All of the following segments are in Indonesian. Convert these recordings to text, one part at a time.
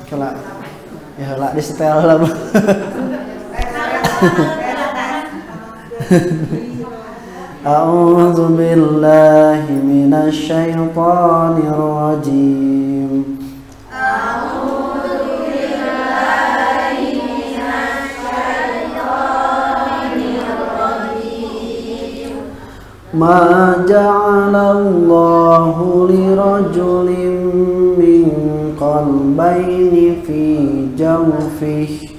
Kela ya lah di setel lah. A'udzu billahi minasy syaithanir rajim. Ma ja'alallahu lirajulin min qalbayni fi jawfihi.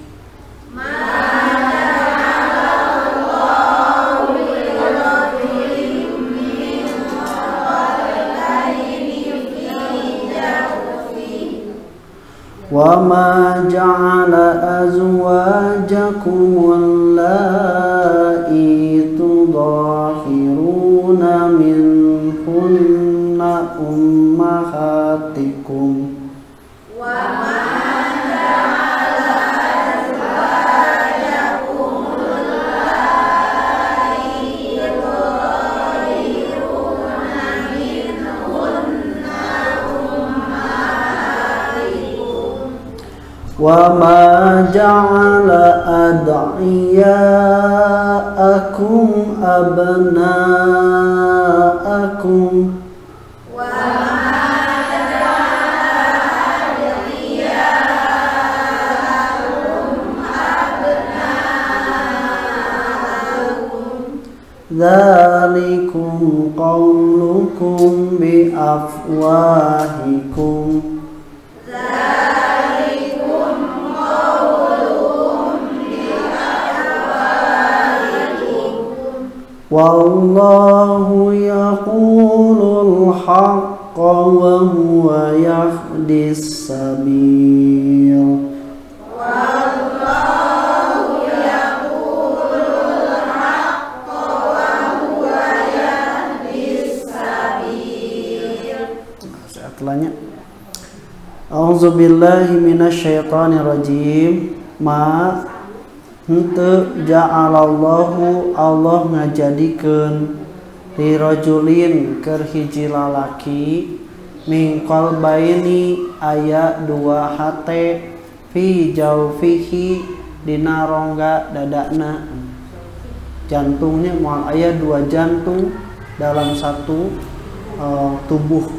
Wa ma ja'ala azwajakum allati tudahiruna minhunna ummahatikum. Wa ma ja'ala azwajakum allati tudahiruna minhunna wa ma ja'ala ad'iyaakum abna'akum wa ma ja'ala ad'iyaakum abna'akum dzalikum qawlukum bi afwahikum wallahu yaqulul haqqa wa huwa yahdis sabil. Wallahu yaqulul haqqa wa huwa yahdis sabil. Setelahnya A'udzu billahi minasy syaithanir rajim. Ma henteu ja'alallahu Allah ngajadikeun li rajulin keur hiji lalaki min qalbaini aya dua hate fi jawfihi dina rongga dadana. Jantungnya moal aya dua jantung dalam satu tubuh.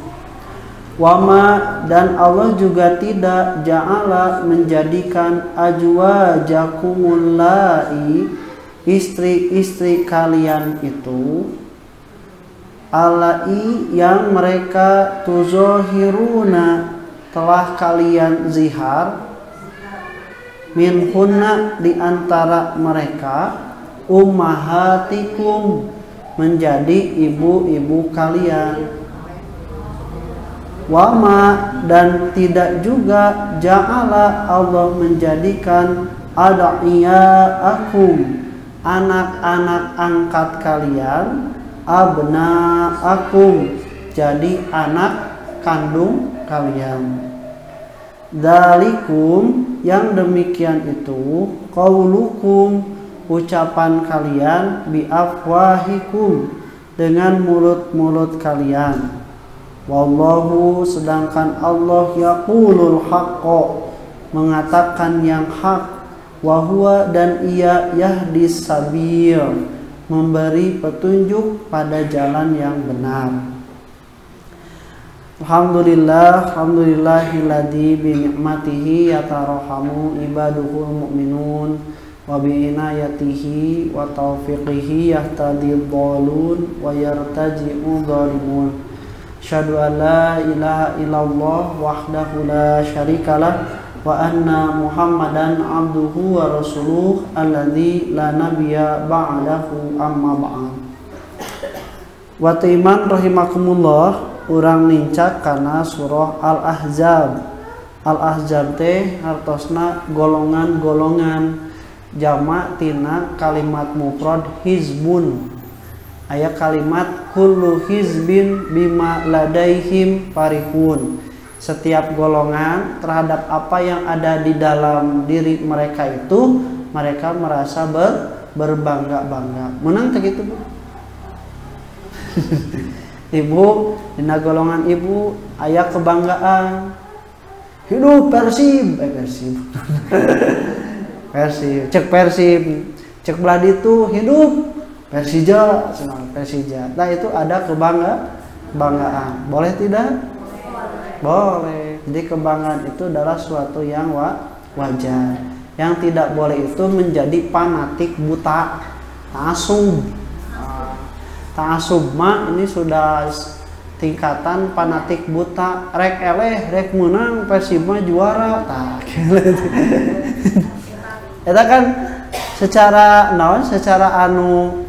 Wama dan Allah juga tidak ja'ala menjadikan azwajakumul lai istri-istri kalian itu alai yang mereka tuzohiruna telah kalian zihar minhunna di antara mereka ummahatikum menjadi ibu-ibu kalian. Wama dan tidak juga ja'ala Allah menjadikan ad'iyaakum anak-anak angkat kalian abna'akum jadi anak kandung kalian. Dzalikum yang demikian itu qaulukum ucapan kalian bi afwahikum dengan mulut-mulut kalian. Wallahu sedangkan Allah yaqulul haqqo mengatakan yang hak wa huwa dan ia yahdis sabil memberi petunjuk pada jalan yang benar. Alhamdulillah alhamdulillahilladzi bi ni'matihi yatarahamu ibaduhul mu'minun wa bi inayatihi wa taufiqihi yahtadil dhalun wa yartaji'u dhalimun. Asyhadu an la ilaha illallah wahdahu la syarikalah wa anna Muhammadan abduhu wa rasuluh alladzi la nabiyya ba'dahu amma ba'd. Wa iman rahimakumullah urang nincak kana surah Al-Ahzab. Al-Ahzab teh hartosna golongan-golongan jamak tina kalimat mufrad hizbun. Aya kalimat kullu hizbin bima ladaihim farihun. Setiap golongan terhadap apa yang ada di dalam diri mereka itu mereka merasa berbangga-bangga. Menang tak gitu, Bu? Ibu, dina golongan ibu aya kebanggaan. hidup Persib, Persib. Persib, cek Persib, cek belah itu hidup Persija, senang Persija. Nah itu ada kebanggaan. Boleh tidak? Boleh. Jadi kebanggaan itu adalah suatu yang wajar. Yang tidak boleh itu menjadi fanatik buta, ta'assub. Ta'assub mah ini sudah tingkatan fanatik buta, rek eleh, rek menang, Persib mah juara. Tah, eta kan secara naon, secara anu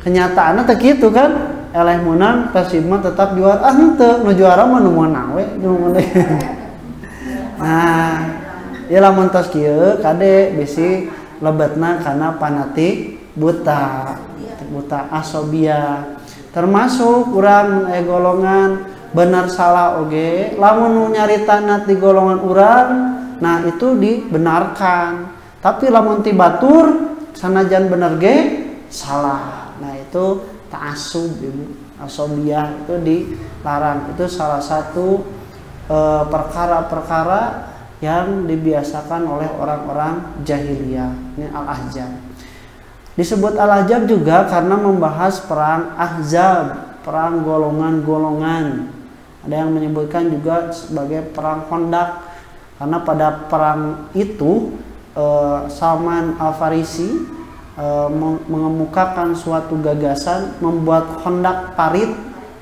kenyataannya teh kitu kan, eleh menang, Persib mah tetap juara. Henteu, nu juara mah nu meunang we, Nah, ieu lamun tos kieu kade bisi lebetna kana fanatik buta asobia. Termasuk urang golongan benar salah oge, lamun nyaritanna di golongan urang, nah itu dibenarkan. Tapi lamun ti batur sanajan bener ge salah. Nah itu ta'assub, asobia itu dilarang. Itu salah satu perkara-perkara yang dibiasakan oleh orang-orang jahiliyah. Ini Al-Ahzab. Disebut Al-Ahzab juga karena membahas perang Ahzab, perang golongan-golongan. Ada yang menyebutkan juga sebagai perang Khandaq, karena pada perang itu Salman Al-Farisi mengemukakan suatu gagasan membuat Khandaq parit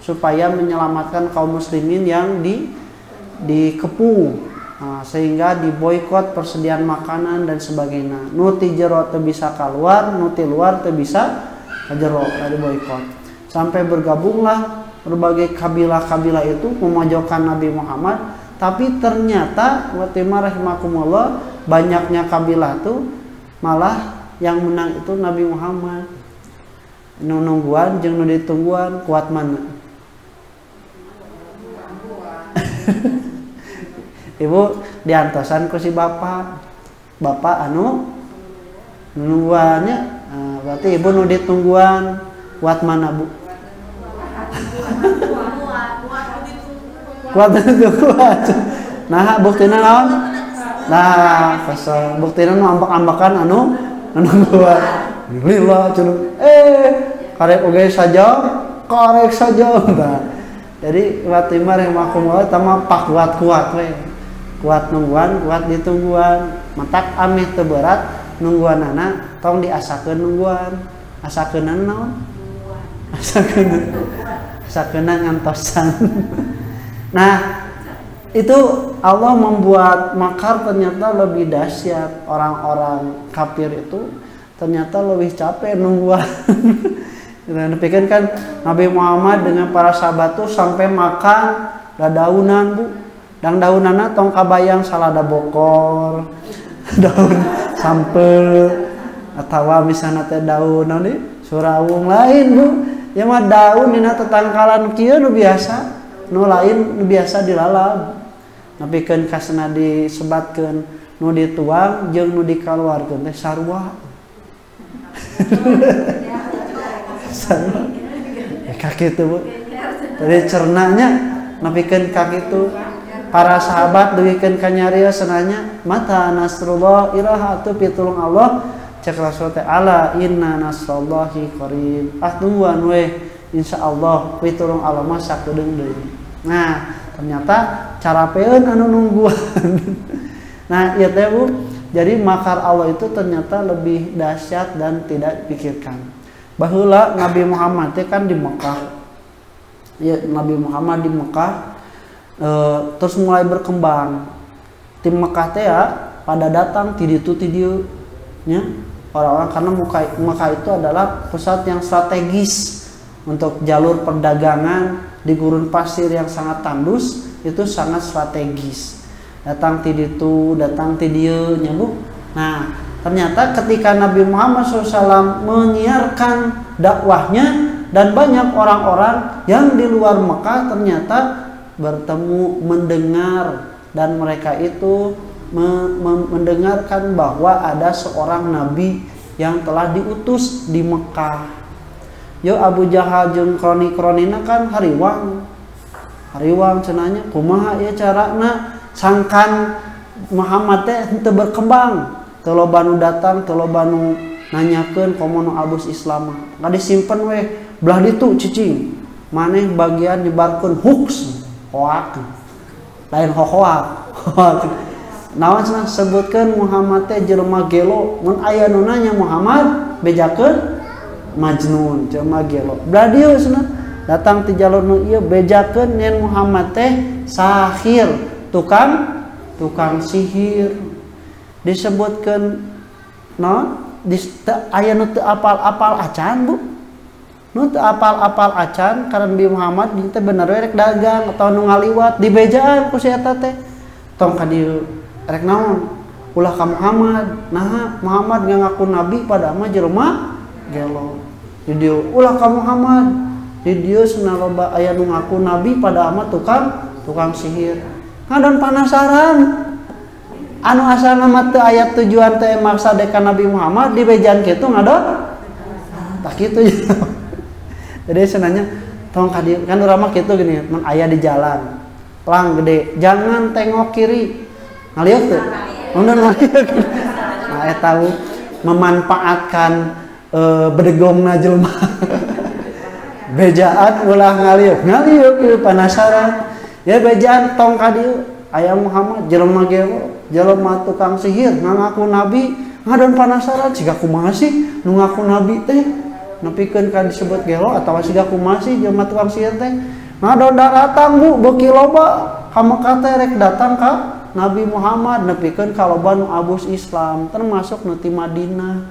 supaya menyelamatkan kaum muslimin yang dikepung. Sehingga diboikot persediaan makanan dan sebagainya. Nu ti jero teu bisa keluar, nu ti luar teu bisa ka jero, diboikot. Sampai bergabunglah berbagai kabilah-kabilah itu memojokkan Nabi Muhammad, tapi ternyata wa rahimakumullah banyaknya kabilah itu malah yang menang itu Nabi Muhammad. Nu nungguan jeung nu ditungguan kuat mana? Ibu diantosan ku si bapak anu nungguannya, berarti ibu nu ditungguan kuat mana bu? Kuat ditungguan. Nah buktina naon? Nah kesel buktina nu ambak-ambakan anu nungguan. Lila cenah karek oge saja. Nah, jadi waktu yang makumullah tama pak kuat we. Kuat nungguan, kuat ditungguan. Matak ameh teu berat nungguanana tong diasakeun nungguan. Asakeun naon? Asakeun ngantosan. Nah, itu Allah membuat makar ternyata lebih dahsyat. Orang-orang kafir itu ternyata lebih capek nungguan. Dan pikir kan Nabi Muhammad dengan para sahabat tuh sampai makan dadaunan bu. Dan daunana tong kabayang salada bokor, daun sampel, atau misalnya teh daun naon surawung lain bu. Ya mah daun dina tetangkalan kieu nu biasa, nu lain nu biasa dilalab. Napikeun kasna disebatkeun nu dituang jeung nu dikaluarkeun teh sarua. Sarua. Kaki itu bu. Dari cernanya napikeun kaki itu. Para sahabat duwikeun ka nyarios senanya mata nasrullah irahatu pitulung Allah cek Rasul teh ala inna nasrullahi qarib. Tungguan we insyaallah pitulung Allah mah sakedeung deui. Nah, ternyata carapeun anu nungguan. Nah, ieu teh Bu, jadi makar Allah itu ternyata lebih dahsyat dan tidak dipikirkan. Baheula Nabi Muhammad teh kan di Mekah. Ya, Nabi Muhammad di Mekah terus mulai berkembang. Tim Mekah teh ya pada datang ti ditu ti dieu nya orang-orang, karena Mekah itu adalah pusat yang strategis untuk jalur perdagangan di gurun pasir yang sangat tandus, itu sangat strategis. Datang ti ditu, datang ti dieu nya Bu. Nah, ternyata ketika Nabi Muhammad SAW menyiarkan dakwahnya dan banyak orang-orang yang di luar Mekah ternyata bertemu, mendengar, dan mereka itu mendengarkan bahwa ada seorang nabi yang telah diutus di Mekah. Yo Abu Jahal jeung kroni-kronina kan hariwang cenanya kumaha ieu carana sangkan Muhammad teh henteu berkembang, teu loba nu datang, teu loba nu nanyakeun komono abus Islam. Nggak disimpen weh belah ditu cicing. Maneh bagian nyebarkeun hoax, hoak. Lain hoak. Naon cenah sebutkeun Muhammad teh jelema gelo, mun aya nu nanya Muhammad bejakeun Majnun, jelema gelo. Belah dieu cenah datang ti jalur nu ieu bejakeun yen Muhammad teh sahir, tukang sihir. Disebutkeun naon? Aya nu teu apal-apal acan, Bu. Nu teu apal-apal acan karena Nabi Muhammad dieu teh bener we rek dagang atau nu ngaliwat dibejaan ku si eta teh. Tong ka dieu rek naon? Ulah ka Muhammad. Nah, Muhammad ngaku nabi pada mah jelema gelo. Di dieu ulah ka Muhammad. Di dieu cenah loba aya nu ngaku nabi pada mah tukang sihir. Ngadon panasaran. Anu asalna mah teu aya tujuan teh maksa deka Nabi Muhammad dibejaan kitu ngadon. Tak kitu. Jadi senanya tong ka dieu kan urang mah kitu gini, mun aya di jalan. Pelang gede, jangan tengok kiri. Ngaliuk teu? Mun ngaliuk. Nah, eta memanfaatkan bedegongna jelema. Bejaan ulah ngaliuk penasaran. Ya bejaan tong ka dieu aya Muhammad jelema gelo, jelema tukang sihir ngaku nabi, ngadon panasaran siga kumaha sih nu ngaku nabi teh? Nepikeun ka disebut gelo atawa siga kumaha sih jelema tukang sihir teh? Ngadon datang Bu, beuki loba ka Mekah teh rek datang ka Nabi Muhammad nepikeun ka loba nu abus Islam termasuk nu ti Madinah.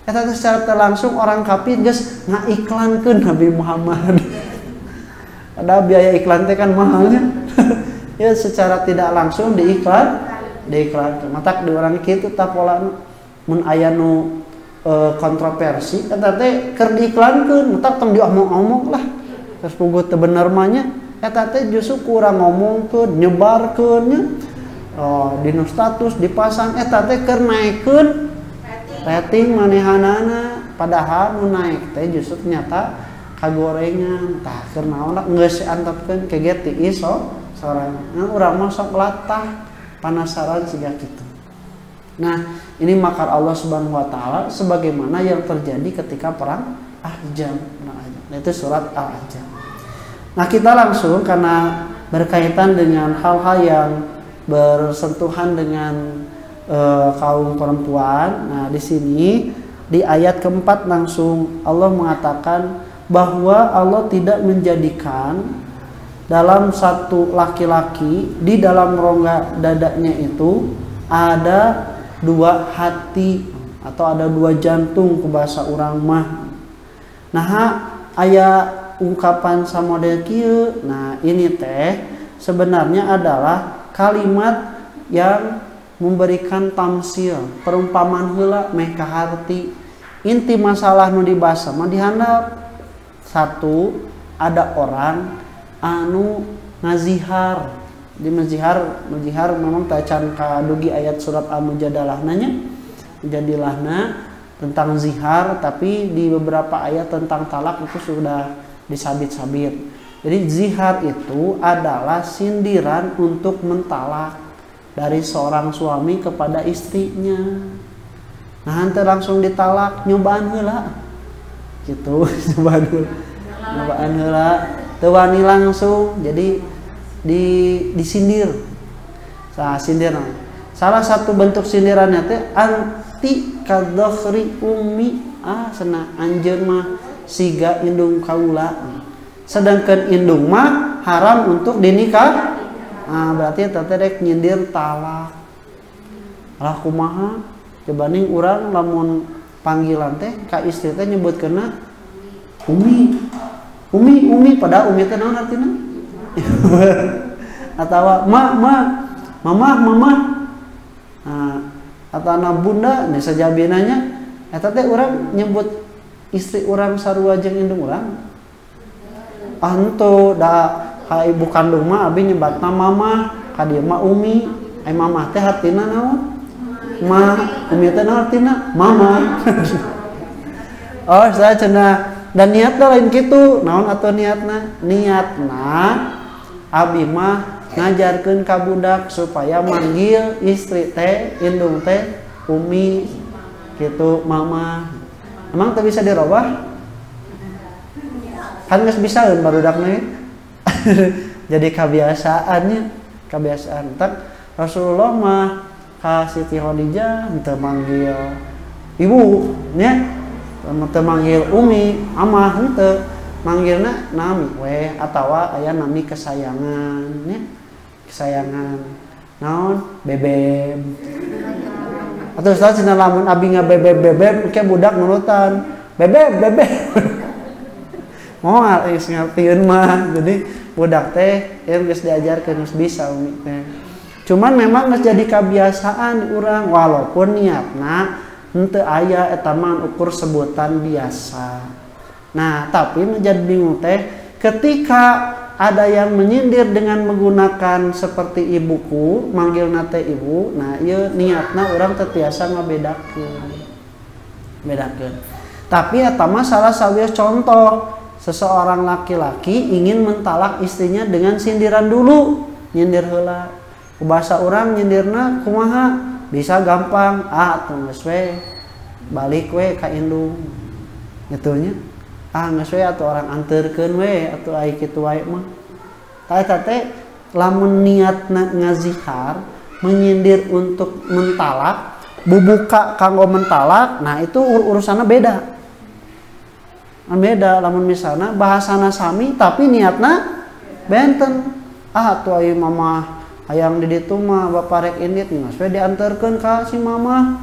Eta teh secara teu langsung orang kafir geus ngaiklankeun Nabi Muhammad. Ada biaya iklan teh kan mahalnya. Ya secara tidak langsung diiklan. Matak di orang kitu tah polana mun aya nu kontroversi eta teh keur diiklankeun, matak tong diomong-omong lah. Terus puguh teu bener mah nya eta teh justru kurang ngomongkeun, nyebarkeun nya. Oh, dinu status dipasang eta teh keur naikeun rating manehanana, padahal nu naik teh justru ternyata kagorengan. Tah keur naon geus antepkeun keget ti iso sorangan. Nah, urang mah sok latah penasaran siga kitu. Nah, ini makar Allah Subhanahu wa taala sebagaimana yang terjadi ketika perang Ahzab. Nah, itu surat Al-Ahzab. Nah, kita langsung karena berkaitan dengan hal-hal yang bersentuhan dengan kaum perempuan. Nah, di sini di ayat keempat langsung Allah mengatakan bahwa Allah tidak menjadikan dalam satu laki-laki di dalam rongga dadanya itu ada dua hati atau ada dua jantung ke bahasa urang mah. Nah, aya ungkapan samodel kieu. Nah, ini teh sebenarnya adalah kalimat yang memberikan tamsil, perumpamaan heula meh ka harti. Inti masalah nu dibahas mah dihandap satu, ada orang anu ngazihar. Di mazihar memang tacan ka dugi ayat surat Al-Mujadalah nanya. Jadilahna tentang zihar, tapi di beberapa ayat tentang talak itu sudah disabit-sabit. Jadi zihar itu adalah sindiran untuk mentalak dari seorang suami kepada istrinya. Nah, henteu langsung ditalak, nyobaan heula. Gitu, nyobaan heula. Teu wani langsung, jadi disindir. Sindir. Salah satu bentuk sindirannya teh anti kadzakhri ummi. Cenah anjeun mah siga indung kaula. Sedangkan indung mah haram untuk dinikah. Berarti eta teh rek nyindir talak. Lah kumaha? Cobaning urang lamun panggilan teh ka istri teh nyebutkeunna umi. Umi padahal umi teh naon artina? Atawa mama. Atana bunda nya sajabinanya eta teh urang nyebut istri urang sarua jeung indung urang. Henteu da ka ibu kandung mah abi nyebatna mama, ka dieu mah umi. Ai mamah teh artina naon? Ma, umi teh naon artina? Mama. Oh, saya cenah dan niatna lain kitu. Naon atuh niatna? Niatna abi mah ngajarkeun ka budak supaya manggil istri teh indung teh umi gitu mama. Emang teu bisa dirobah? Kan geus bisaeun barudakna. Jadi kebiasaan. Tak Rasulullah mah ka Siti Khadijah henteu manggil ibu nya, henteu manggil umi, amah henteu. Manggilna nami we atawa aya nami kesayangan nya. Kesayangan. Naon? Bebeb. Atau Ustaz cenah lamun abi ngabebeb-bebeb ke budak nurutan. Bebeb. Moal geus ngartieun mah. Jadi budak teh geus diajarkeun geus bisa umi teh. Cuman memang geus jadi kebiasaan di urang walaupun niatna henteu aya eta mah ukur sebutan biasa. Nah, tapi menjadi bingung teh ketika ada yang menyindir dengan menggunakan seperti ibuku, manggilna teh ibu. Nah, ieu niatna urang teu tiasa ngabedakeun. Tapi eta mah salah sawias contoh seseorang laki-laki ingin mentalak istrinya dengan sindiran dulu, nyindir heula. Ku basa urang nyindirna kumaha? Bisa gampang, atuh geus we balik we ka indung. Gitu nya. Geus we atuh orang anterkeun we atuh ai kitu wae mah. Eta teh lamun niatna ngazihar, menyindir untuk mentalak, bubuka kanggo mentalak, nah itu urusanna beda. Beda lamun misalna bahasana sami tapi niatna benten. Atuh aya mama hayang di ditu mah bapa rek indit geus we dianterkeun ka si mama.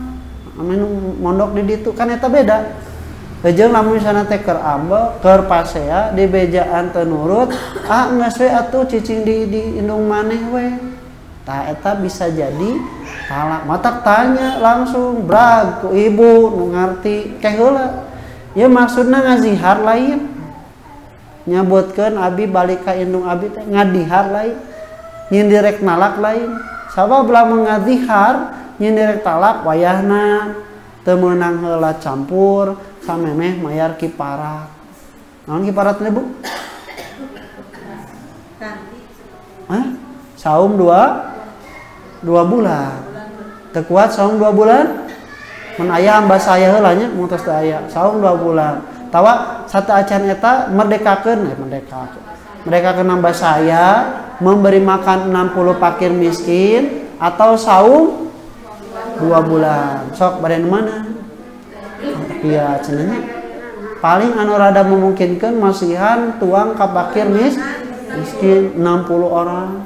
Amin mondok di ditu kan eta beda. Jeung lamun misalna teh keur ambe, keur pasea di bejaan teu nurut, geus we atuh cicing di indung maneh we. Tah eta bisa jadi talak. Matak tanya langsung brag ku ibu nu ngarti ke heula. Ya maksudna ngazihar lain. Nyabutkeun abi balik ka indung abi teh ngadihar lain. Nyindirek nalak lain. Sabab lamun ngazihar nyindirek talak wayahna teu meunang heula campur samemeh mayar kiparat. Naon kiparatna Bu? Saum 2 bulan. Teu kuat saum 2 bulan? Mun aya hamba saya heula nya mun tos teu aya. Saum 2 bulan. Tawa satu acan eta merdekakeun hamba saya memberi makan 60 fakir miskin atau saum 2 bulan. Sok bade mana? Iya cenanya paling anu rada memungkinkan masihan tuang ka fakir miskin 60 orang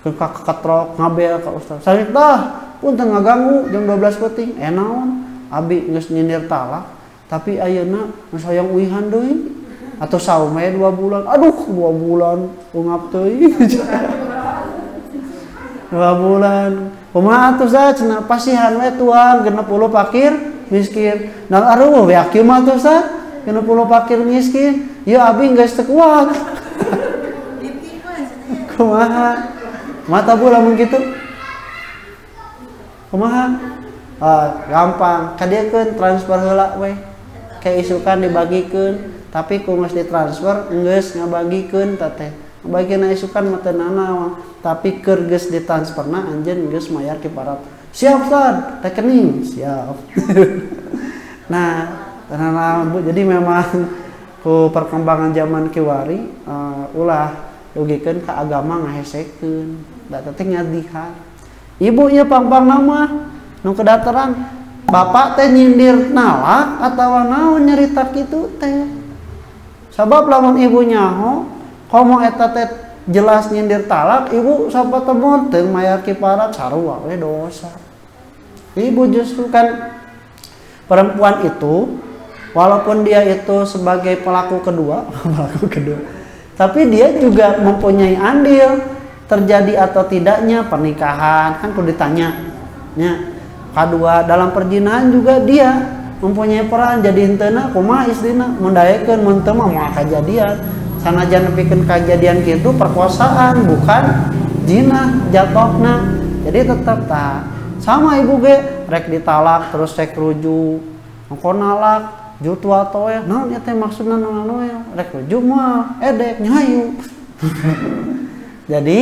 ke katrok ngabel ka ustaz sarik dah punten ngaganggu jam 12 peuting naon abi geus nyindir talak tapi ayeuna geus hoyong uihan deui atuh saum we 2 bulan aduh 2 bulan ungap teuing 2 bulan kumaha atuh sa cenah pasihan we tuang 60 fakir miskin. Nah aduh we akieu mah tuh sa 60 fakir miskin. Ya abi geus teu kuat. Kumaha? Mata bu lamun kitu. Kumaha? Gampang. Kadiekeun transfer heula we. Kayak isukan dibagikeun, tapi ku geus ditransfer geus ngabagikeun teh. Ngabagikeun isukan mah teu nanaon, tapi keur geus ditransferna anjeun geus mayar kiparat. Siap Ustaz, rekening siap. Nah, Bu, jadi memang ku perkembangan zaman kiwari ulah dugikeun ka agama ngahesekeun, da teh ngadihar. Ibu ieu pang-pang nama nu kedateran bapak teh nyindir nalak atawa naon nyarita kitu teh. Sabab lamun ibu nyaho komo eta teh jelas nyindir talak, ibu sapa temon teu mayar kiparat sarua we dosa. Ibu justru kan perempuan itu walaupun dia itu sebagai pelaku kedua, tapi dia juga mempunyai andil terjadi atau tidaknya pernikahan kan kudu ditanya. Nya kedua dalam perjinahan juga dia mempunyai peran jadi henteu kumaha istrina mun daekeun mun teu mah moal kajadian. Sanajan nepikeun kejadian kitu perkosaan bukan zina jatuhna. Jadi tetap sama ibu ge rek ditalak terus rek rujuk. Engko nalak jutua toel. Naon eta maksudna naon rek rujuk mah edek nyayu. Jadi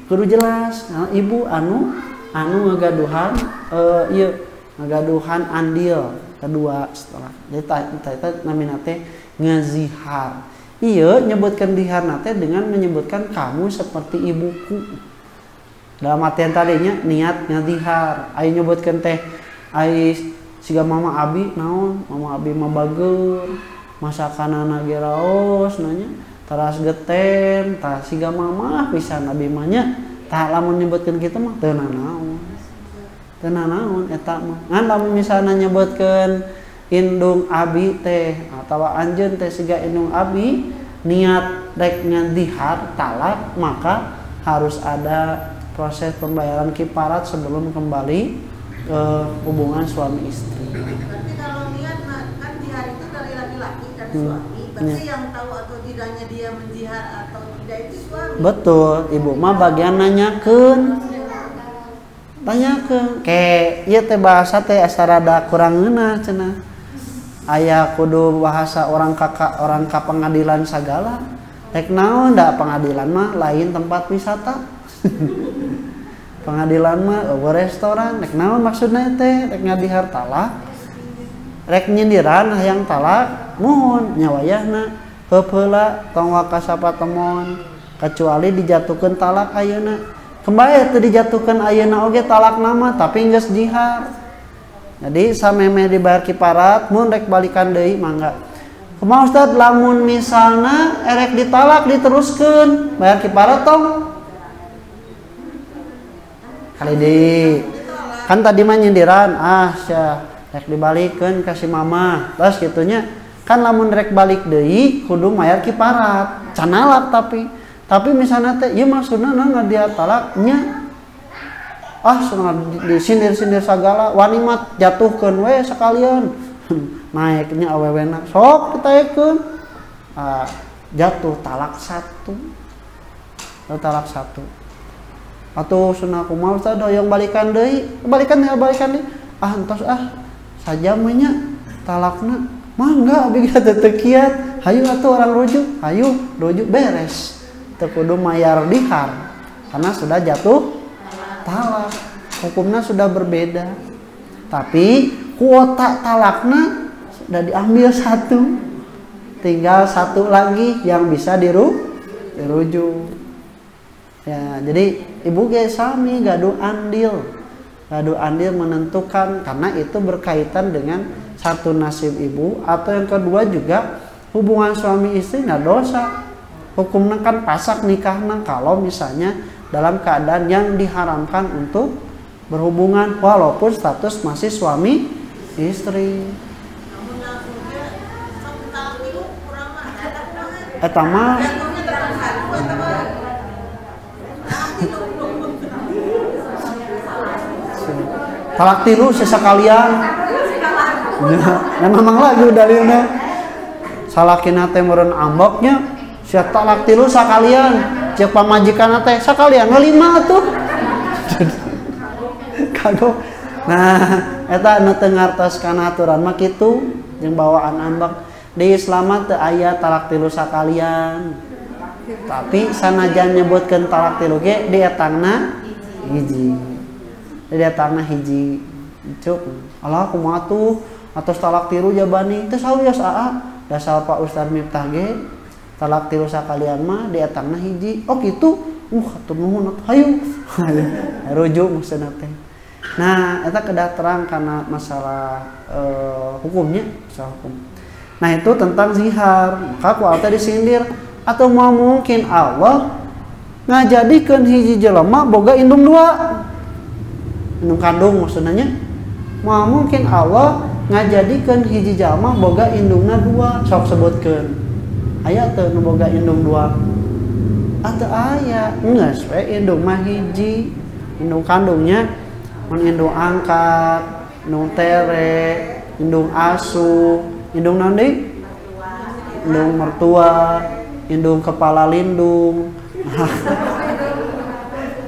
kudu jelas ibu anu ngagaduhan ngagaduhan andil kedua setelah jadi eta namina teh ngazihar. Iya nyebutkan dihar nate dengan menyebutkan kamu seperti ibuku. Dalam artian tadinya niat ngazihar. Ayo nyebutkan teh ai siga mama abi naon mama abi mah bager masakanana ge raos nanya taras geten tah siga mama pisan abi mah nya tah lamun nyebutkeun kitu mah teu nanaon eta mah ngan lamun misalna nyebutkeun indung abi teh atawa anjeun teh siga indung abi niat rek ngandihar talak maka harus ada proses pembayaran kifarat sebelum kembali hubungan suami istri. Berarti kalau niat kan jihar itu dari laki-laki dari suami. Berarti yang tahu atau tidaknya dia menjihar atau tidak itu suami. Betul, ibu mah bagian nanyakeun. Tanyakeun, ke ieu teh bahasa teh asa rada kurang ngeunah cenah. Aya kudu bahasa orang ka pengadilan sagala. Rek naon da pengadilan mah lain tempat wisata. Pengadilan mah restoran rek naon maksudna teh rek ngadihar talak rek nyindiran hayang talak muhun nyawayahna heup-heula tong waka sapatemon kecuali dijatuhkeun talak ayeuna kembali teu dijatuhkeun ayeuna oge talak nama tapi geus jihar. Jadi sameme dibayar kifarat mun rek balikan deui mangga. Kumaha Ustaz lamun misalna erek ditalak diteruskeun bayar kifarat tong kali di kan tadi mah nyindiran sia rek dibalikeun ka si mama terus gitunya kan lamun rek balik deui kudu mayar kifarat can nalak tapi misalnya teh ieu maksudna naon dia talak nya soalna disindir-sindir sagala wani mah jatuhkeun we sakalian naiknya awewena sok ditaekeun jatuh talak satu atau sunah kumaha Ustaz hoyong balikan deui balikan deui entos sajam we nya talakna mangga abi teu kiat hayu atuh orang rujuk beres teu kudu mayar dihar karena sudah jatuh talak hukumnya sudah berbeda tapi kuota talakna sudah diambil satu tinggal satu lagi yang bisa dirujuk ya. Jadi ibu ge sami gaduh andil menentukan karena itu berkaitan dengan satu nasib ibu atau yang kedua juga hubungan suami istri nggak dosa hukumnya kan pasak nikahna kalau misalnya dalam keadaan yang diharamkan untuk berhubungan walaupun status masih suami istri. Eta mah talak tilu sesekalian ya memang lagi dalilnya salakina teh meureun amboknya sia talak tilu sakalian ceuk pamajikanna teh sakalian ngalima atuh kado nah eta anu teu ngartos kana aturan mah kitu jeung bawaan ambak di Islam teu aya talak tilu sakalian tapi sanajan nyebutkeun talak tilu ge di etangna hiji dia tanah hiji cuk Allah kumaha tuh atos talak tilu jabani teh sawios dasal Pak Ustaz Miftah ge talak tilu sakalian mah di etangna hiji oh kitu hatur nuhun hayu rujuk maksudna teh nah eta kedah terang karena masalah hukumnya masalah hukum nah itu tentang zihar maka ku teh disindir atau mau mungkin Allah ngajadikeun hiji jelema boga indung dua indung kandung maksudnya mau mungkin Allah ngajadikeun hiji jalma boga indungna dua sok sebutkeun aya teu nu boga indung dua atau aya geus we indung mah hiji indung kandungnya mun indung angkat indung tere indung asuh indung naon deui indung mertua indung kepala lindung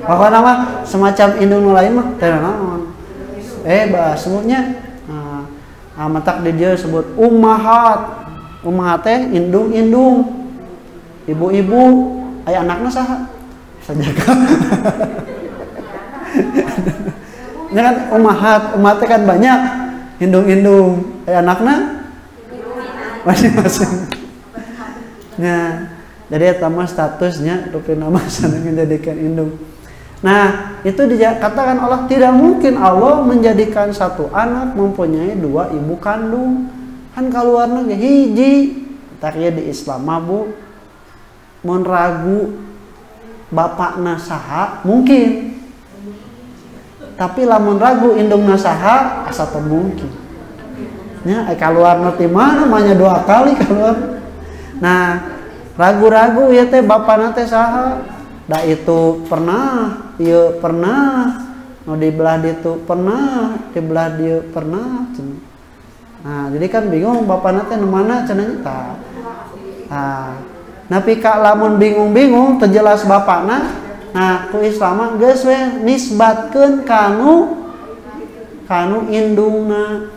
pokoknya mah semacam indung nu lain mah teh naon sebutnya matak di dia sebut ummahat teh indung ibu-ibu aya anakna saha saja kan. Jangan umat kan banyak indung-indung anakna masing-masing. Nah, jadi eta mah statusnya rupi nama sana menjadikan indung. Nah, itu dikatakan Allah tidak mungkin Allah menjadikan satu anak mempunyai dua ibu kandung. Kan kaluarna ge hiji. Tak ya di Islam Bu mun ragu bapakna saha mungkin. Tapi lamun ragu indungna saha asa teu mungkin. Nya kaluarna ti mana namanya 2 kali keluar. Nah, ragu-ragu ya teh bapakna teh saha? Da itu pernah, ieu pernah, nu di belah ditu pernah, di belah dieu pernah. Nah, jadi kan bingung bapakna teh nu mana cenah tah. Nah, pika lamun bingung-bingung teu jelas bapakna, nah ku Islam geus we nisbatkeun kanu indungna.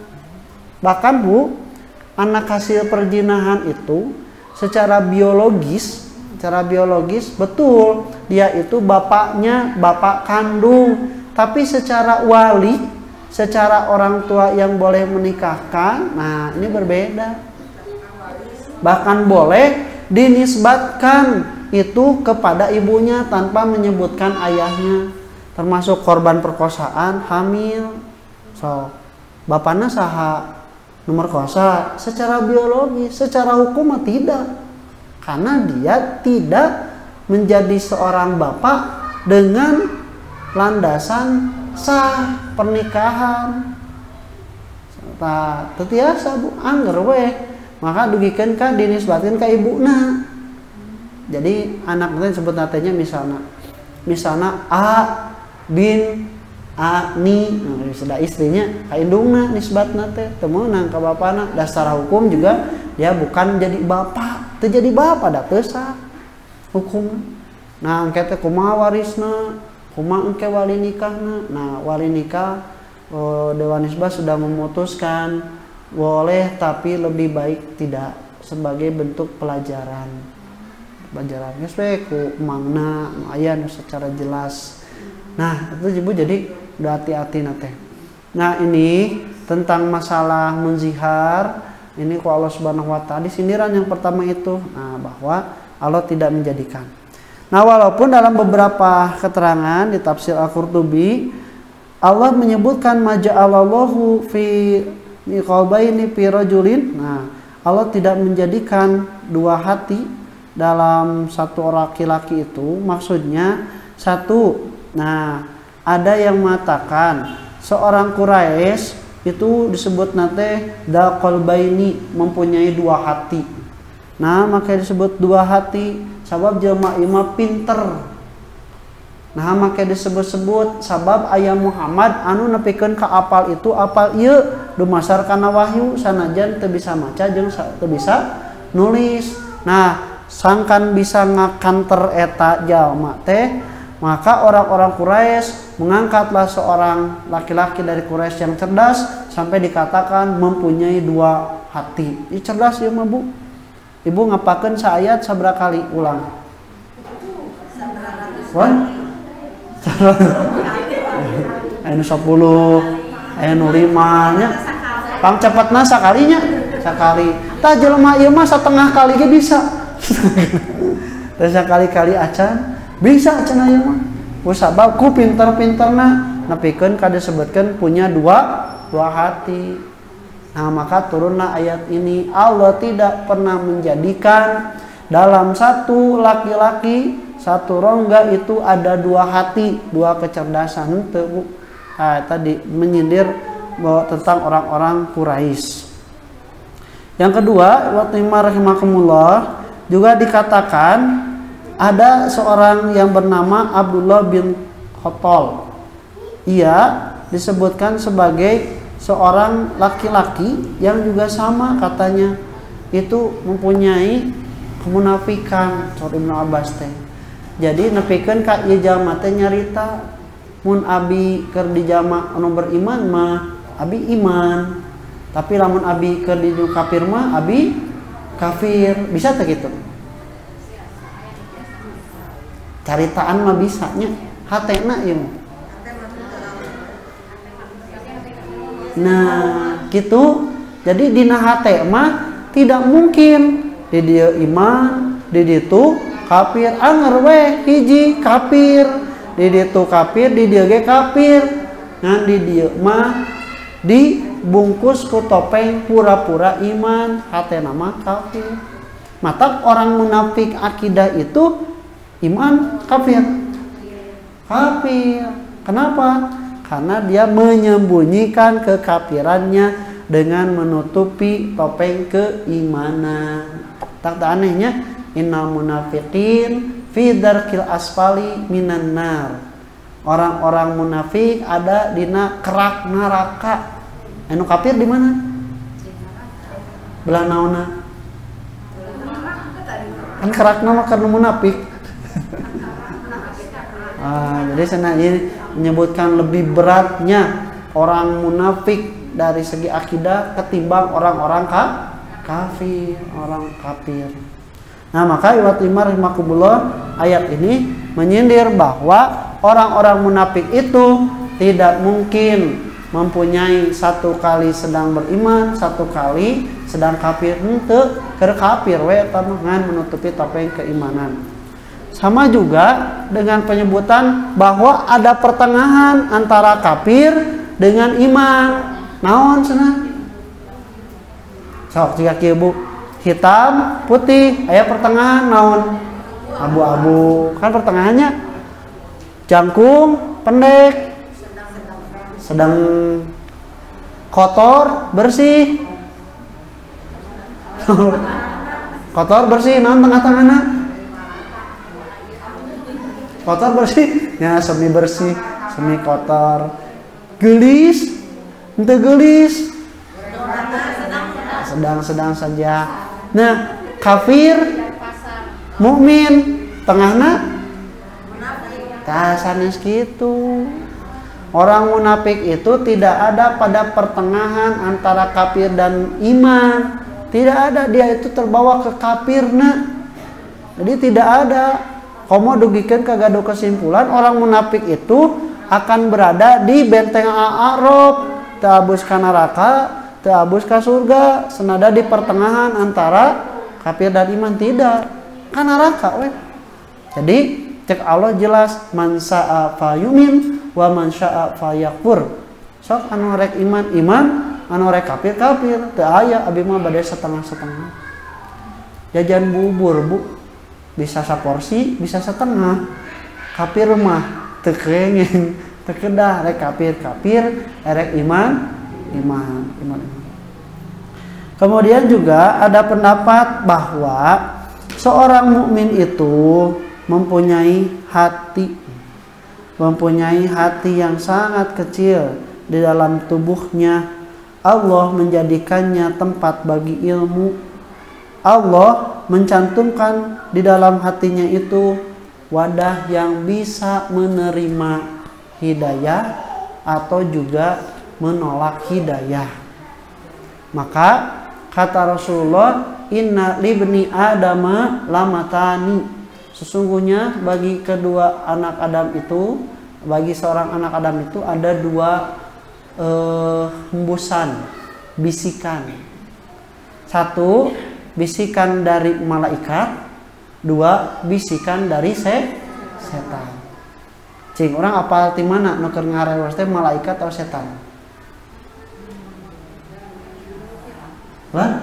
Bahkan Bu, anak hasil perjinahan itu secara biologis betul dia itu bapaknya bapak kandung, tapi secara wali, secara orang tua yang boleh menikahkan, nah ini berbeda. Bahkan boleh dinisbatkan itu kepada ibunya tanpa menyebutkan ayahnya, termasuk korban perkosaan, hamil. So, bapaknya saha nomor kosa secara biologis, secara hukum tidak, karena dia tidak menjadi seorang bapak dengan landasan sah pernikahan. Tetiasa Bu angger we, maka dugikeun ka dinisbatkeun ka ibuna. Jadi anak nanti sebut natenya misalnya A bin Ani, nah, sudah istrinya ka indungna nisbatna teh teu meunang ka bapana. Dasar hukum juga dia bukan jadi bapak, teu jadi bapak da teu sah hukum. Nah, engke teh kumaha warisna, kumaha engke wali nikahna. Nah, wali nikah Dewan Nisbah sudah memutuskan boleh, tapi lebih baik tidak, sebagai bentuk pelajaran geus we ku mangna aya nu secara jelas. Nah, itu Ibu jadi udah hati-hati nate. Nah, ini tentang masalah menzihar ini ku Allah Subhanahu wa taala. Sindiran yang pertama itu bahwa Allah tidak menjadikan. Nah, walaupun dalam beberapa keterangan di tafsir Al-Qurtubi Allah menyebutkan maja'alallahu fi qalbaini fi rajulin. Nah, Allah tidak menjadikan dua hati dalam satu laki-laki itu, maksudnya satu. Nah, ada yang mengatakan seorang Quraisy itu disebut nate da qalbaini, mempunyai dua hati. Nah, maka disebut dua hati sabab jelema imam pinter. Nah, maka disebut-sebut sabab aya Muhammad anu nepikeun ka apal itu apal ieu dumasar kana wahyu, sanajan teu bisa maca jeung teu bisa nulis. Nah, sangkan bisa ngakanter eta jalma teh, maka orang-orang Quraisy mengangkatlah seorang laki-laki dari Quraisy yang cerdas sampai dikatakan mempunyai dua hati. Ini cerdas ya mah Bu. Ibu ngapakeun saayat sabaraha kali ulang? Wan? Anu 10, anu 5 nya. Pang cepetna sakalinya, sakali. Tah jelema ieu mah satengah kali ge bisa. Tah sakali-kali acan bisa cenah ieu mah. Ku sabab ku pinter-pinterna nepikeun ka disebutkeun punya dua hati. Nah, maka turunlah ayat ini. Allah tidak pernah menjadikan dalam satu laki-laki, satu rongga itu ada dua hati, dua kecerdasan. Henteu Bu. Tadi menyindir tentang orang-orang Quraisy. Yang kedua, wa rahimakumullah, juga dikatakan ada seorang yang bernama Abdullah bin Khattal. Ia disebutkan sebagai seorang laki-laki yang juga sama katanya itu mempunyai kemunafikan, Ibnu Abbas teh. Jadi nepikeun ka ieu jalma teh nyarita mun abi keur di jalma anu beriman mah abi iman, tapi lamun abi keur di kafir mah abi kafir. Bisa teh kitu? caritaan mah bisanya hatena ieu. Nah, gitu. Jadi dina hate mah tidak mungkin di dieu iman, di ditu kafir, anger we hiji kafir, di ditu kafir, di dieu ge kafir. Ngan di dieu mah dibungkus ku topeng pura-pura iman, hatena mah kafir. Mata orang munafik akidah itu iman kafir. Kafir. Kenapa? Karena dia menyembunyikan kekafirannya dengan menutupi topeng keimanan. Tak anehnya, innal munafiqin fi darkil asfali minan nar. Orang-orang munafik ada dina kerak neraka. Anu kafir di mana? Belah naonna? Kan kerakna mah karena munafik. Jadi sana ini menyebutkan lebih beratnya orang munafik dari segi akidah ketimbang orang-orang kafir, orang kafir. Nah, maka iwat lima rahimakumullah, ayat ini menyindir bahwa orang-orang munafik itu tidak mungkin mempunyai satu kali sedang beriman, satu kali sedang kafir. Henteu keur kafir we eta mah menutupi topeng keimanan. Sama juga dengan penyebutan bahwa ada pertengahan antara kafir dengan iman. Naon cenah? Sok jika kieu Bu, hitam, putih, aya pertengahan naon? Abu-abu. Kan pertengahannya jangkung, pendek, sedang kotor, bersih. Kotor, bersih, naon tengah-tengahna? Kotor, bersih. Ya, semi bersih, semi kotor. Gelis, ente gelis. Sedang-sedang saja. Nah, kafir, mukmin, tengahna kasarnya segitu. Orang munafik itu tidak ada pada pertengahan antara kafir dan iman. Tidak ada, dia itu terbawa ke kafirna. Jadi tidak ada. Komo dugikeun kagado kesimpulan orang munafik itu akan berada di benteng A'raf, teu abus ka neraka, teu abus ka surga, senada di pertengahan antara kafir dan iman, tidak. Ka neraka we. Jadi cek Allah jelas, man sa'a fayumin wa man sya'a fayakfur. Sok anu rek iman iman, anu rek kafir kafir. Teu aya abi mah bade setengah-setengah. Jajan bubur Bu, bisa saporsi, bisa setengah. Kafir mah teu kengeng, teu kedah rek kafir kafir, rek iman iman. Kemudian juga ada pendapat bahwa seorang mukmin itu mempunyai hati yang sangat kecil di dalam tubuhnya. Allah menjadikannya tempat bagi ilmu. Allah mencantumkan di dalam hatinya itu wadah yang bisa menerima hidayah atau juga menolak hidayah. Maka kata Rasulullah, inna libni adama lamatani. Sesungguhnya bagi kedua anak Adam itu, bagi seorang anak Adam itu ada dua hembusan, bisikan. Satu, bisikan dari malaikat. Dua, bisikan dari setan. Cing, orang apal ti mana nu keur ngarewas teh malaikat atau setan? Wah?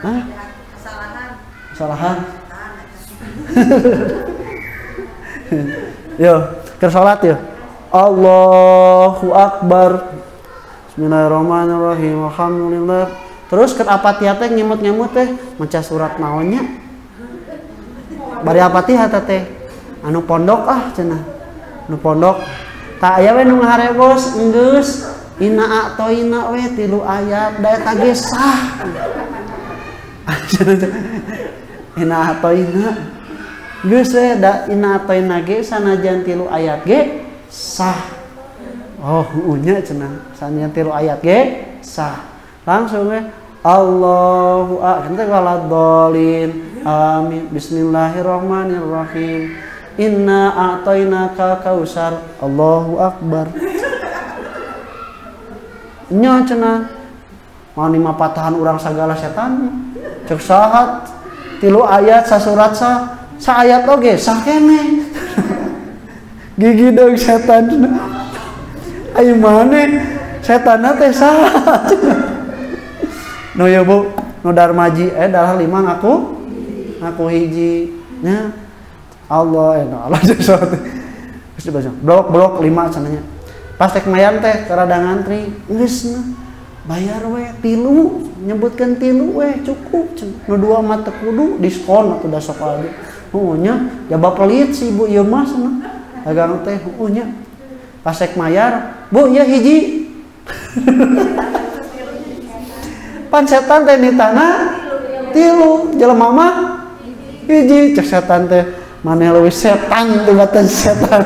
Hah? Kesalahan. Yo, keur salat yo. Allahu Akbar. Bismillahirrahmanirrahim. Alhamdulillah. Terus keur apatiah teh nyemut-nyemut teh maca surat naonnya? Bari apatiah teh anu pondok cenah. Nu pondok. Tak aya we nu ngahareos enggeus inna a'toina we 3 ayat da eta ge sah. Inna a'toina geus we da inna a'toina ge sanajan 3 ayat ge sah. Oh, nya cenah. Sanajan 3 ayat ge sah. Langsung we Allahu a'lam waladhdallin. Amin. Bismillahirrahmanirrahim. Inna a'tainaka kausar. Allahu akbar. Nya cenah mani mah patahan urang sagala setan. Cek sahat 3 ayat sasurat sa ayat oge sakene. Gigi dong setan. Ayo maneh setan teh saha. No ya Bu, no darmaji darah 5 ngaku hiji nya. Allah Allah sesuatu. Geus dibaca. Blok 5 cenanya. Pas tek mayan teh karada ngantri, geus bayar we 3, nyebutkeun 3 we cukup cenah. Nu 2 mah teu kudu diskon atuh da sok ade. Heuh nya, jaba pelit si ibu ieu mah cenah. Dagang teh heuh nya. Pas tek mayar, Bu ieu hiji. Pan setan teh nitana 3, jelema mah hiji. Cek setan teh maneh leuwih setan tibatan setan.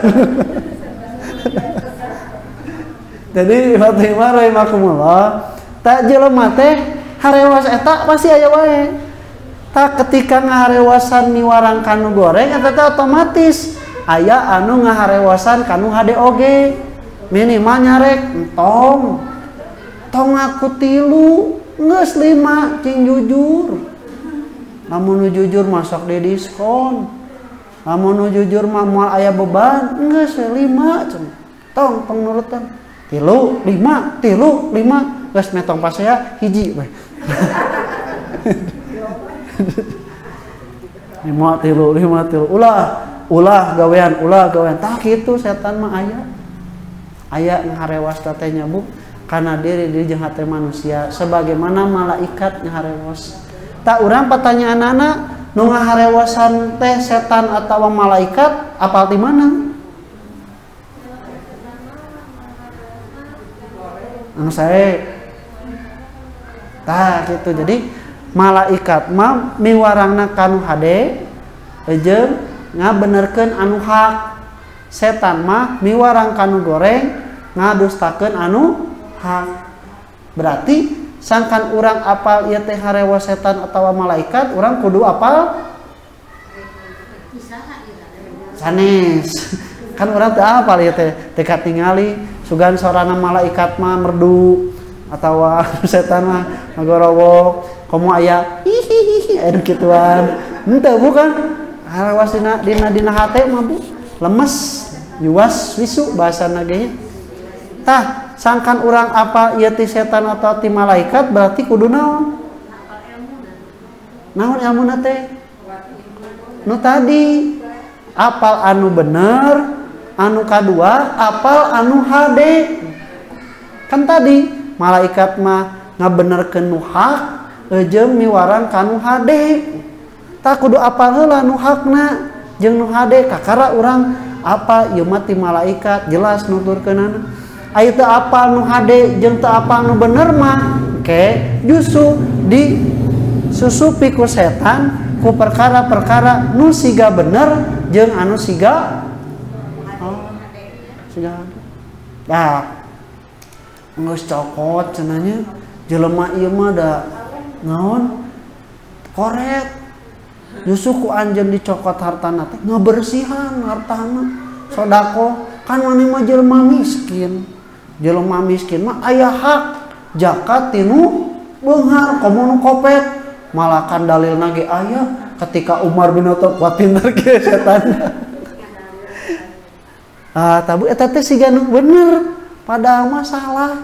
Jadi Fatimah rahimakumullah, tak jelema teh harewas eta pasti aya wae. Tak ketika ngaharewasan miwarang kanu goreng eta teh otomatis aya anu ngaharewasan kanu hade oge. Minimal nyarek entong. Tong aku 3, geus 5 cing jujur. Lamun nu jujur masuk di diskon. Lamun nu jujur mah moal aya beban, geus 5 cenah. Tong nurutan. 3, 5, geus metong pas saya hiji we. 5, 3, ulah gawean. Tah kitu setan mah aya ngaharewas teh nya Bu, kana diri jeung hate manusia sebagaimana malaikat ngaharewas. Tak urang pertanyaanana nu ngaharewasan teh setan atawa malaikat apal di mana? Anu sae tah gitu. Jadi malaikat mah miwarangna kanu hade jeung ngabenerkeun anu hak. Setan mah miwarang kanu goreng ngadustakeun anu hak. Berarti sangkan urang apal ieu teh harewa setan atawa malaikat, urang kudu apal sanes. Kan urang teu apal ieu teh teka tingali sugan sorana malaikat mah merdu atawa setan mah ngagorowok komo aya hihihi anu kituan. Henteu bukan harewas dina hate mah Bu, lemes yuas wisu bahasana ge. Tah sangkan urang apa ieu ti setan atau ti malaikat berarti kudu naon? Naon ilmuna teh? Nu tadi apal anu bener, anu kadua apal anu hade. Kan tadi malaikat mah ngabenerkeun nu hak jeung miwarang kanu hade. Tah kudu apal heula nu hakna jeung nu hade. Kakara urang apa ieu mah ti malaikat jelas nuturkeunana. Aya teu apal nu hade jeung teu apal nu bener mah ke justru disusupi ku setan ku perkara-perkara nu siga bener jeung anu siga dah geus cokot cenanya jelema ieu mah da naon koret justru ku anjeun dicokot hartana teh ngabersihan hartana sodaqoh. Kan maneh mah jelema miskin mah aya hak zakat tinu beunghar komo nu kopet malah kan dalilna ge aya ketika Umar bin Khattab kuat pinter ge setan. Tabu eta teh siga nu bener padahal mah salah.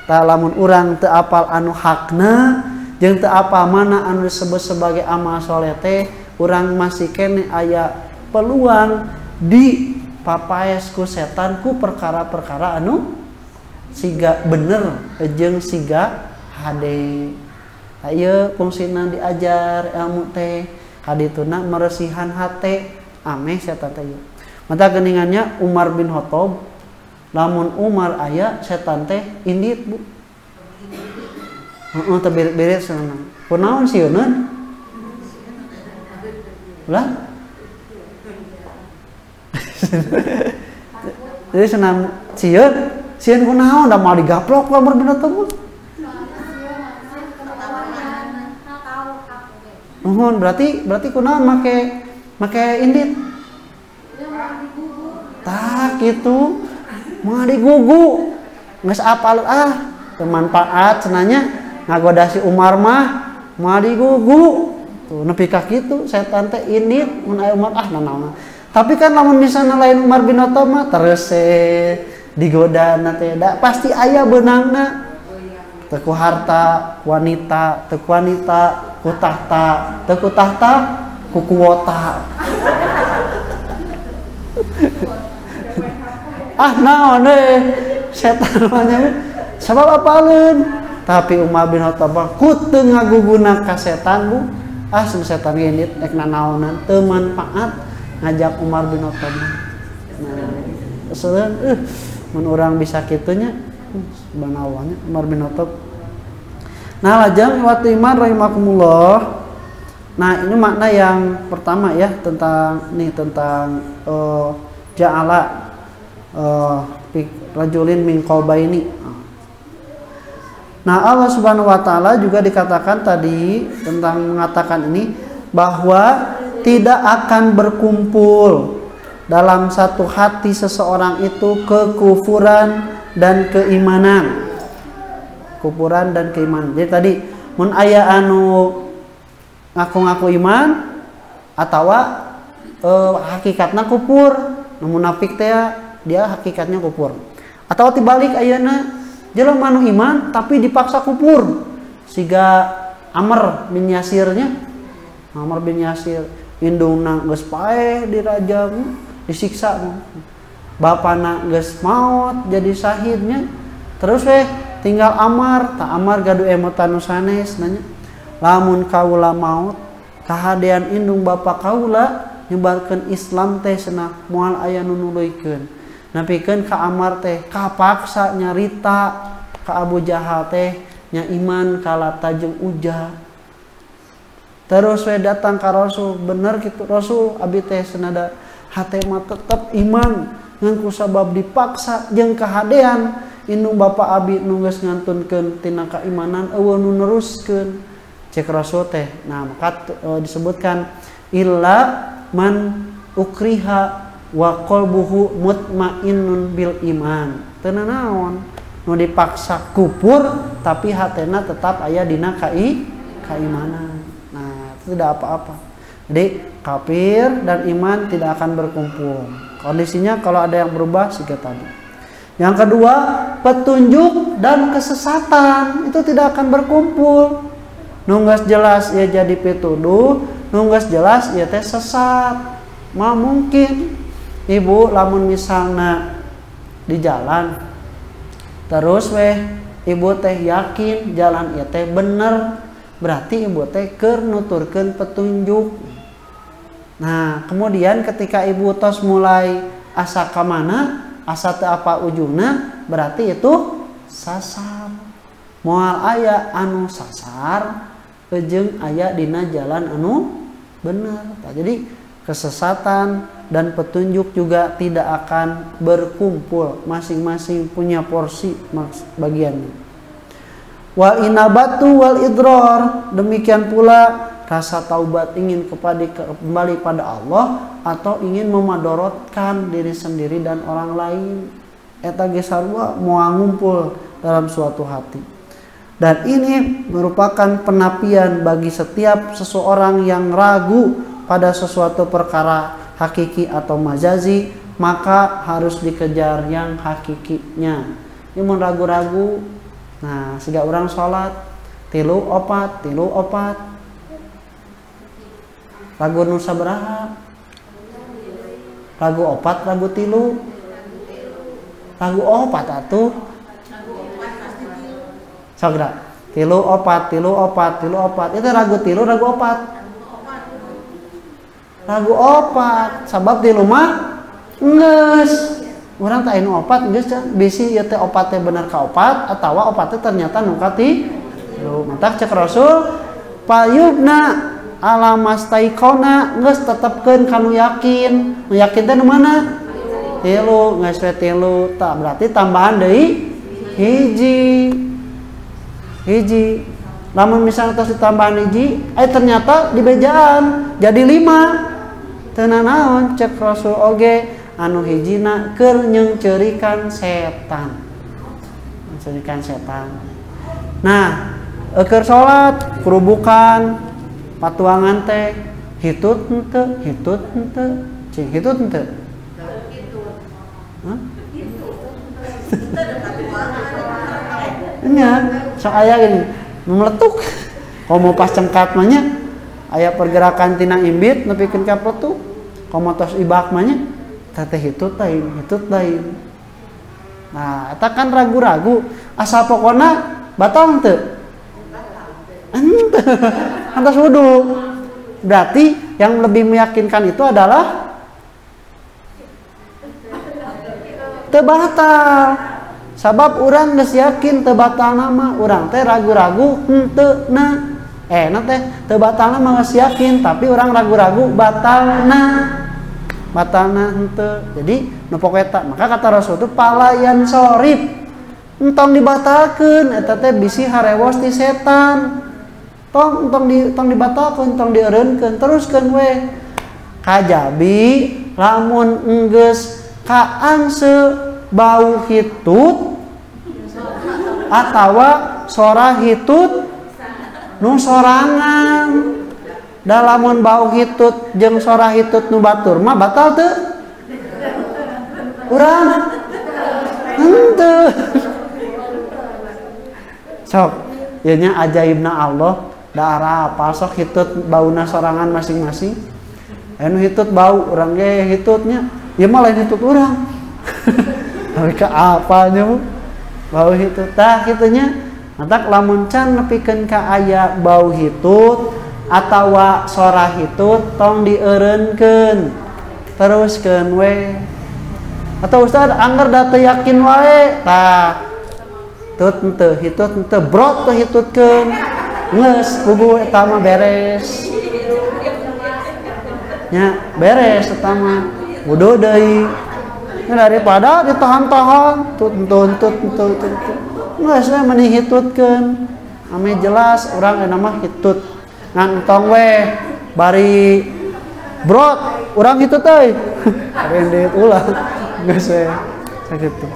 Tah lamun urang teu apal anu hakna jeung teu apal mana anu disebut sebagai amal soleh teh urang masih kene aya peluang di papaes ku setan ku perkara-perkara anu siga bener jeung siga hade. Ayeuna fungsina diajar ilmu teh kadituna meresihan hate ameh setan teh. Mata geuningannya Umar bin Khattab lamun Umar aya setan teh indit Bu. Heeh teh beres sana. Kunaon sieun? Ulah. Jadi senam sieun kunaon da mau digaplok Umar bin Khattab. Nuhun, berarti kunaon make indit. Tak gitu. Mau digugu. Geus apal bermanfaat cenanya ngagoda si Umar mah mau digugu. Tuh nepi ka kitu setan teh indit mun aya Umar nanaon. Tapi kan lamun misalnya lain Umar bin Khattab mah terus digoda teh da pasti aya beunangna. Teu ku harta, wanita, teu ku wanita, ku tahta, teu ku tahta, ku kuota. Naon setan mah sabab apaleun. Tapi Umar bin Khattab ku teu ngaguguna ka setan bu. Setan genit ek nanaonan teu manfaat ngajak Umar bin Khattab. Nah, seueun mun urang bisa kitunya banawannya Umar bin Khattab. Nah, lajeng waktu iman rahimakumullah. Nah, ini makna yang pertama ya tentang ja'ala rajulin min qalbaini. Nah, Allah Subhanahu wa taala juga dikatakan tadi tentang mengatakan ini bahwa tidak akan berkumpul dalam satu hati seseorang itu kekufuran dan keimanan. Kufuran dan keimanan. Jadi tadi mun aya anu ngaku-ngaku iman atawa hakikatna kufur, namun munafik teh dia hakikatnya kufur. Atau dibalik ayeuna jelema anu iman tapi dipaksa kufur. Siga Amr bin Yasirnya. Amr bin Yasir indungna geus paeh dirajam, disiksa. Bapana geus maot jadi syahidnya. Terus tinggal Amar, tak Amar gaduh emotan nu sanes nanya. Lamun kaula maut, kahadean indung bapa kaula nyebarkeun Islam teh cenah moal aya nu nuluykeun. Napikeun ka Amar teh kapaksa nyarita ka Abu Jahal teh nya iman kala tajeng uja. Terus datang ka Rasul, bener kitu Rasul abi teh senada hate mah tetep iman ngan kusabab dipaksa jeung kahadean indung bapa abi nu geus ngantunkeun tina kaimanan eueuh nu neruskeun. Cek Rasul teh. Nah, maka disebutkan illa man ukriha wa qalbuhu mutmainnun bil iman. Teu naon nu dipaksa kufur tapi hatena tetap aya dina keimanan. Nah, itu tidak apa-apa. Jadi kafir dan iman tidak akan berkumpul. Kondisinya kalau ada yang berubah siga tadi. Yang kedua, petunjuk dan kesesatan itu tidak akan berkumpul. Nunggas jelas ia jadi pituduh, nunggas jelas ia teh sesat. Mah mungkin ibu lamun misalnya di jalan terus ibu teh yakin jalan ieu teh bener, berarti ibu teh keur nuturkeun petunjuk. Nah, kemudian ketika ibu tos mulai asa ka mana, asa teu apa ujungna, berarti itu sasar. Moal aya anu sasar jeung aya dina jalan anu bener. Jadi kesesatan dan petunjuk juga tidak akan berkumpul, masing-masing punya porsi bagiannya. Wal inabatu wal idrar, demikian pula rasa taubat ingin kembali pada Allah atau ingin memadorotkan diri sendiri dan orang lain. Eta ge sarua moal ngumpul dalam suatu hati. Dan ini merupakan penapian bagi setiap seseorang yang ragu pada sesuatu perkara hakiki atau majazi, maka harus dikejar yang hakikinya. Ini mun ragu-ragu, nah siga orang sholat tilu opat, ragu nu sabaraha? Ragu opat, ragu tilu, ragu opat atuh. Sagra, tilu opat. Itu ragu tilu, ragu opat. Ragu opat, sabab tilu mah geus. Urang teh anu opat geus bisi ieu teh opat teh bener ka opat atawa opat teh ternyata nu ka tilu. Matak cek Rasul, payubna ala mastaikona geus tetepkeun kanu yakin. Nu yakin teh nu mana? Tilu, geus we tilu. Tah berarti tambahan deui hiji. Lamun misalnya tos ditambahan hiji, ternyata di bejaan jadi 5. Teu naon cek Rasul oge anu hijina keur nyengceurikan setan. Nyengceurikan setan. Nah, keur salat kurubukan patuangan teh hitut henteu, cing hitut henteu. Hah? Nya, sok aya gini, meletuk. Komo pas cengkat mah nya aya pergerakan tina imbit nepikeun ka peletuk. Komo tos ibak mah nya teh hitut lain. Nah, eta kan ragu-ragu, asal pokona batal henteu? Henteu. Antos wudu. Berarti yang lebih meyakinkan itu adalah teu batal. Sabab urang geus yakin teu batal nama, urang teh ragu-ragu henteu na. Teh teu batal nama geus yakin, tapi urang ragu-ragu batalna henteu. Jadi nu pokok eta. Maka kata Rasul itu palayan sorib. Entong dibatalkeun eta teh bisi harewos ti setan. Tong dibatalkeun, tong dieureunkeun, teruskeun we. Kajabi lamun enggeus kaangse bau hitut atawa sora hitut nu sorangan. Da lamun bau hitut jeung sora hitut nu batur mah batal teu? Urang henteu. Sok ieu nya ajaibna Allah da arah sok hitut bauna sorangan masing-masing. Anu hitut bau urang ge hitutnya ieu mah lain hitut urang. Tapi ka apanya bau hitut tah kitunya. Matak lamun can nepikeun ka aya bau hitut atawa sora hitut tong dieureunkeun. Teruskeun we. Atau Ustaz angger da teu yakin wae. Tah. Hitut henteu brot teu hitutkeun. Geus puguh eta mah beres. Nya beres eta mah. Wudu deui. Daripada ditahan-tahan tuntun geus we meni hitutkeun ame jelas urang euna mah hitut ngan tong we bari brot urang hitut euy rendet ulah geus we sakitu.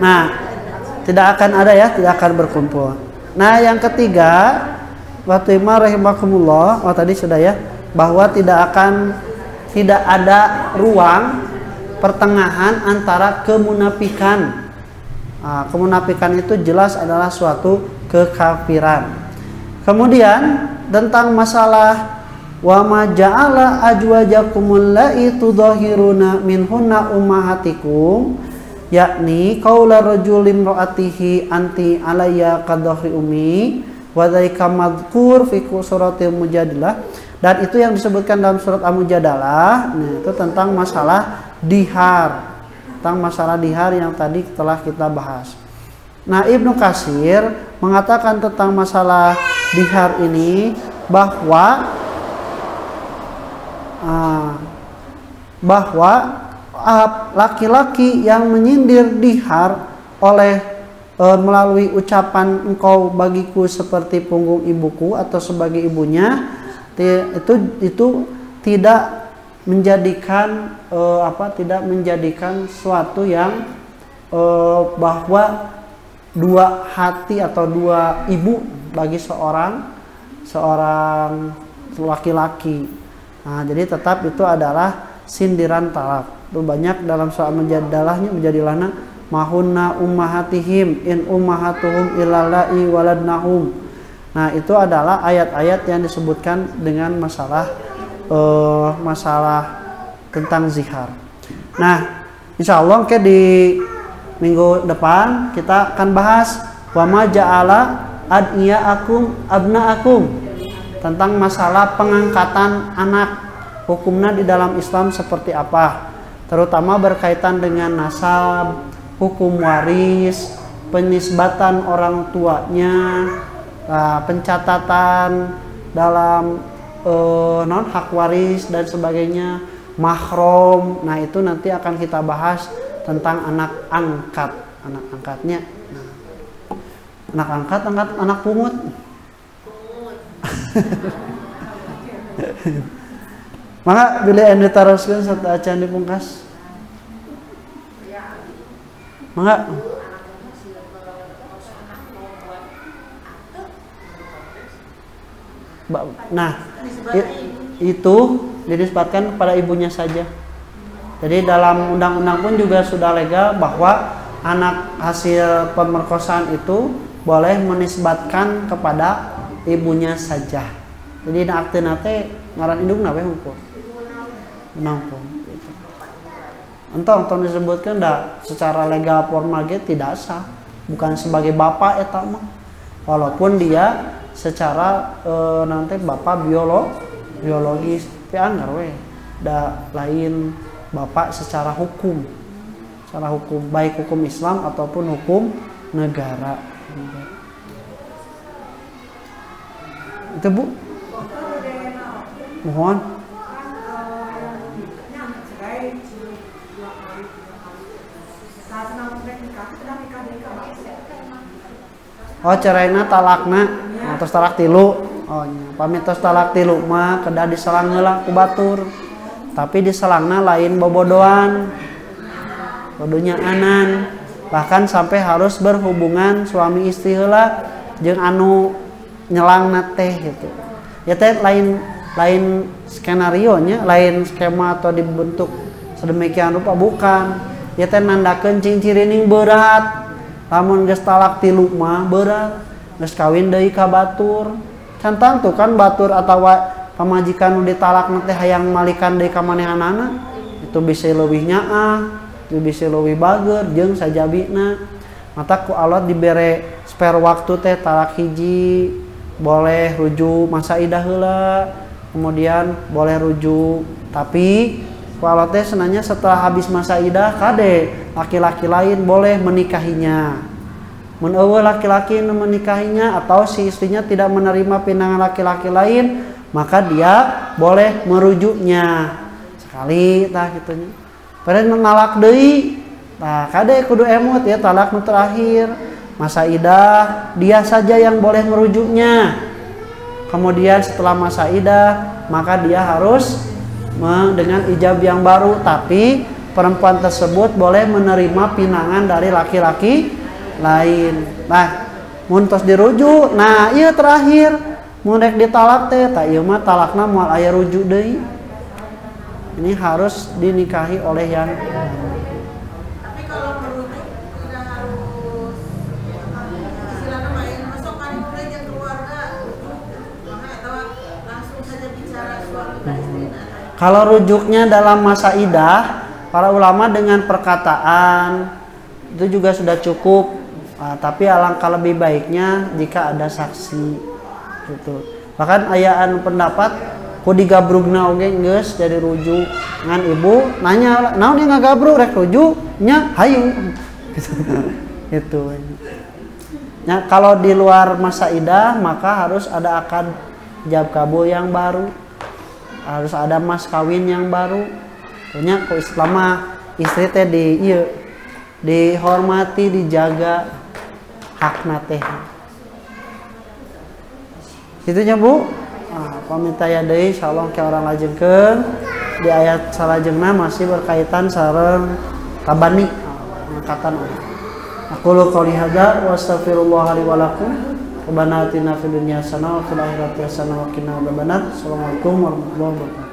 Nah, tidak akan ada ya, tidak akan berkumpul. Nah, yang ketiga Fatimah rahimakumullah, tadi sudah ya, bahwa tidak ada ruang pertengahan antara kemunafikan. Kemunafikan itu jelas adalah suatu kekafiran. Kemudian tentang masalah wa ma ja'ala ajwajakumul la'i tudahiruna minhunna ummahatikum, yakni qaula rajulin ra'atihi anti alayya kadhri ummi wa dzalika madhkur fi suratil mujadilah. Dan itu yang disebutkan dalam surat Al-Mujadalah. Nah, itu tentang masalah dihar, tentang masalah dihar yang tadi telah kita bahas. Nah, Ibnu Katsir mengatakan tentang masalah dihar ini bahwa laki-laki yang menyindir dihar oleh melalui ucapan engkau bagiku seperti punggung ibuku atau sebagai ibunya, itu tidak menjadikan tidak menjadikan suatu yang bahwa dua hati atau dua ibu bagi seorang laki-laki. Nah, jadi tetap itu adalah sindiran talak. Itu banyak dalam soal menjadalahnya menjadilahna mahunna ummahatihim in ummahatuhum illallai waladnahum. Nah, itu adalah ayat-ayat yang disebutkan dengan masalah tentang zihar. Nah, insya Allah di minggu depan kita akan bahas wa ma ja'ala adiyaakum abnaakum, tentang masalah pengangkatan anak, hukumnya di dalam Islam seperti apa, terutama berkaitan dengan nasab, hukum waris, penisbatan orang tuanya, pencatatan dalam hak waris dan sebagainya, mahram. Nah, itu nanti akan kita bahas tentang anak angkatnya. Anak angkat anak pungut. Maka bila anda taroskeun satu acan dipungkas. Maka nah itu dinisbatkan kepada ibunya saja. Jadi dalam undang-undang pun juga sudah legal bahwa anak hasil pemerkosaan itu boleh menisbatkan kepada ibunya saja. Jadi akte nate ngaran induk nabe hukum. Hukum. Gitu. Entong disebutkan dah secara legal formal gitu tidak sah, bukan sebagai bapak eta mah. Walaupun dia secara nanti bapak biologis, tapi anggar we da lain bapak secara hukum. Secara hukum, baik hukum Islam ataupun hukum negara. Itu Bu. Mohon. Oh ceraina talakna, terus talak tilu. Oh nya, pamitos talak tilu mah kedah diselang heula ku batur. Tapi diselangna lain bobodoan. Kudunya anan. Bahkan sampai harus berhubungan suami istri heula jeung anu nyelangna teh gitu. Ya teh lain skenario nya, lain skema atau dibentuk sedemikian rupa bukan. Ya teh nandakeun ciri-ciri berat. Lamun geus talak tilu mah berat, geus kawin deui ka batur. Cantang tuh kan batur atawa pamajikan nu ditalak teh hayang malikan deui ka manehanana, itu bisa leuwih nyaah, itu bisa leuwih bager jeung sajabina. Mata ku Allah dibere spare waktu teh talak hiji, boleh rujuk masa idah heula, kemudian boleh rujuk. Tapi ku Allah teh senanya setelah habis masa idah kade laki-laki lain boleh menikahinya. Mun eueuh laki-laki nu menikahinya atau si istrinya tidak menerima pinangan laki-laki lain, maka dia boleh merujuknya sekali tah kitu nya. Pare ngalak deui, tah kade kudu emut ya talak nu terakhir. Masa idah dia saja yang boleh merujuknya. Kemudian setelah masa idah, maka dia harus dengan ijab yang baru, tapi perempuan tersebut boleh menerima pinangan dari laki-laki lain. Nah, mun tos dirujuk, nah ieu terakhir mun rek ditalak teh tah ieu mah talakna moal aya rujuk deui. Ini harus dinikahi oleh yang tapi kalau merujuk tidak harus istilahnya main masuk kan jeung keluarga atau langsung saja bicara suami dan istri. Kalau rujuknya dalam masa idah, para ulama dengan perkataan itu juga sudah cukup. Tapi alangkah lebih baiknya jika ada saksi gitu. Bahkan ayaan pendapat ku digabrugna oge geus jadi rujuk ngan ibu nanya naon yang ngagabrug rek rujuk nya hayu gitu. Nah, kalau di luar masa idah maka harus ada akad ijab kabul yang baru. Harus ada mas kawin yang baru. Punya ku Islam mah istri teh dihormati, dijaga hakna teh. Itunya Bu. Pamit aya deui insyaallah ke orang lajengkeun di ayat salajengna masih berkaitan sareng tabani angkatan. Aqulu qouli hadza wa astaghfirullah li wa lakum. Rabbana atina fid dunya hasanah wa fil akhirati hasanah wa qina adzabannar. Assalamualaikum warahmatullahi wabarakatuh.